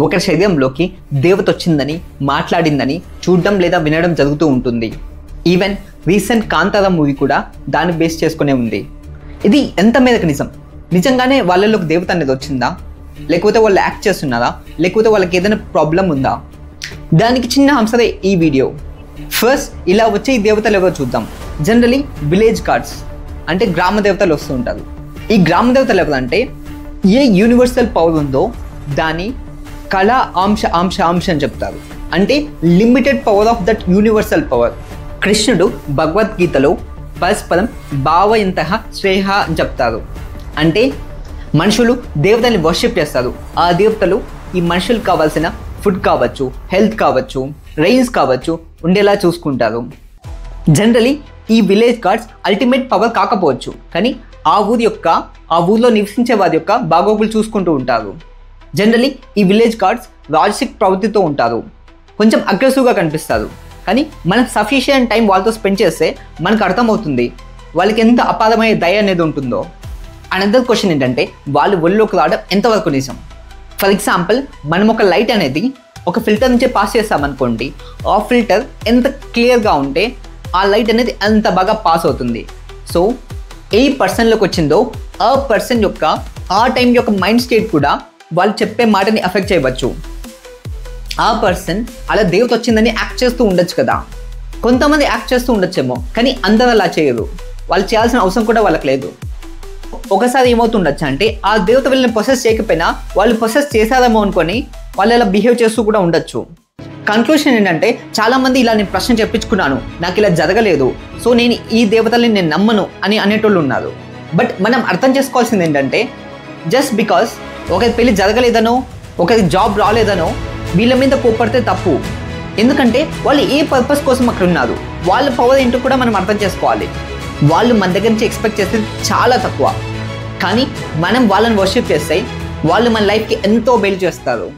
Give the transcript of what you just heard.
ఒకరి శరీరంలోకి దేవత వచ్చిందని మాట్లాడిందని చూడడం లేదా వినడం జరుగుతూ ఉంటుంది. ఈవెన్ రీసెంట్ కాంతార మూవీ కూడా దాన్ని బేస్ చేసుకునే ఉంది. ఇది ఎంత మేరకు నిజంగానే వాళ్ళలోకి దేవత అనేది వచ్చిందా, లేకపోతే వాళ్ళు యాక్ట్ చేస్తున్నారా, లేకపోతే వాళ్ళకి ఏదైనా ప్రాబ్లం ఉందా? దానికి చిన్న అంశమే ఈ వీడియో. ఫస్ట్ ఇలా వచ్చే ఈ దేవతలు ఎవరో చూద్దాం. జనరలీ విలేజ్ గాడ్స్ అంటే గ్రామ దేవతలు వస్తూ ఉంటారు. ఈ గ్రామ దేవతలు ఎవరంటే ఏ యూనివర్సల్ పవర్ ఉందో దాని కళ అంశ అని చెప్తారు. అంటే limited power of that universal power. కృష్ణుడు భగవద్గీతలో పరస్పరం భావయంతః శ్రేయ అని చెప్తారు. అంటే మనుషులు దేవతల్ని వర్షిప్ చేస్తారు. ఆ దేవతలు ఈ మనుషులకు కావాల్సిన ఫుడ్ కావచ్చు, హెల్త్ కావచ్చు, రైన్స్ కావచ్చు ఉండేలా చూసుకుంటారు. జనరలీ ఈ విలేజ్ గాడ్స్ అల్టిమేట్ పవర్ కాకపోవచ్చు, కానీ ఆ ఊరిలో నివసించే వారి యొక్క బాగోగులు చూసుకుంటూ ఉంటారు. జనరలీ ఈ విలేజ్ గాడ్స్ రాజసిక్ ప్రవృత్తితో ఉంటారు. కొంచెం అగ్రెసివ్గా కనిపిస్తారు. కానీ మనకు సఫిషియంట్ టైం వాళ్ళతో స్పెండ్ చేస్తే మనకు అర్థమవుతుంది వాళ్ళకి ఎంత అపారమైన దయ అనేది ఉంటుందో. అనదర్ క్వశ్చన్ ఏంటంటే వాళ్ళు ఒళ్ళోకి రావడం ఎంతవరకు నిజం. ఫర్ ఎగ్జాంపుల్, మనం ఒక లైట్ అనేది ఒక ఫిల్టర్ నుంచే పాస్ చేస్తామనుకోండి, ఆ ఫిల్టర్ ఎంత క్లియర్గా ఉంటే ఆ లైట్ అనేది అంత బాగా పాస్ అవుతుంది. సో ఏ పర్సన్లోకి వచ్చిందో ఆ పర్సన్ యొక్క ఆ టైం యొక్క మైండ్ స్టేట్ కూడా వాళ్ళు చెప్పే మాటని ఎఫెక్ట్ చేయవచ్చు. ఆ పర్సన్ అలా దేవత వచ్చిందని యాక్ట్ చేస్తూ ఉండొచ్చు కదా. కొంతమంది యాక్ట్ చేస్తూ ఉండొచ్చేమో, కానీ అందరూ అలా చేయరు. వాళ్ళు చేయాల్సిన అవసరం కూడా వాళ్ళకి లేదు. ఒకసారి ఏమవుతుండొచ్చు అంటే ఆ దేవత వీళ్ళని ప్రొసెస్ చేయకపోయినా వాళ్ళు ప్రొసెస్ చేశారేమో అనుకొని వాళ్ళు అలా బిహేవ్ చేస్తూ కూడా ఉండొచ్చు. కన్క్లూషన్ ఏంటంటే చాలామంది ఇలా నేను ప్రశ్న చెప్పించుకున్నాను, నాకు ఇలా జరగలేదు, సో నేను ఈ దేవతల్ని నేను నమ్మను అని అనేటోళ్ళు ఉన్నారు. బట్ మనం అర్థం చేసుకోవాల్సింది ఏంటంటే జస్ట్ బికాస్ ఒకరి పెళ్లి జరగలేదనో ఒకరి జాబ్ రాలేదనో వీళ్ళ మీద కోపడితే తప్పు. ఎందుకంటే వాళ్ళు ఏ పర్పస్ కోసం అక్కడ ఉన్నారు, వాళ్ళ పవర్ ఏంటో కూడా మనం అర్థం చేసుకోవాలి. వాళ్ళు మన దగ్గర నుంచి ఎక్స్పెక్ట్ చేసేది చాలా తక్కువ, కానీ మనం వాళ్ళని వర్షిప్ చేస్తే వాళ్ళు మన లైఫ్కి ఎంతో మేలు చేస్తారు.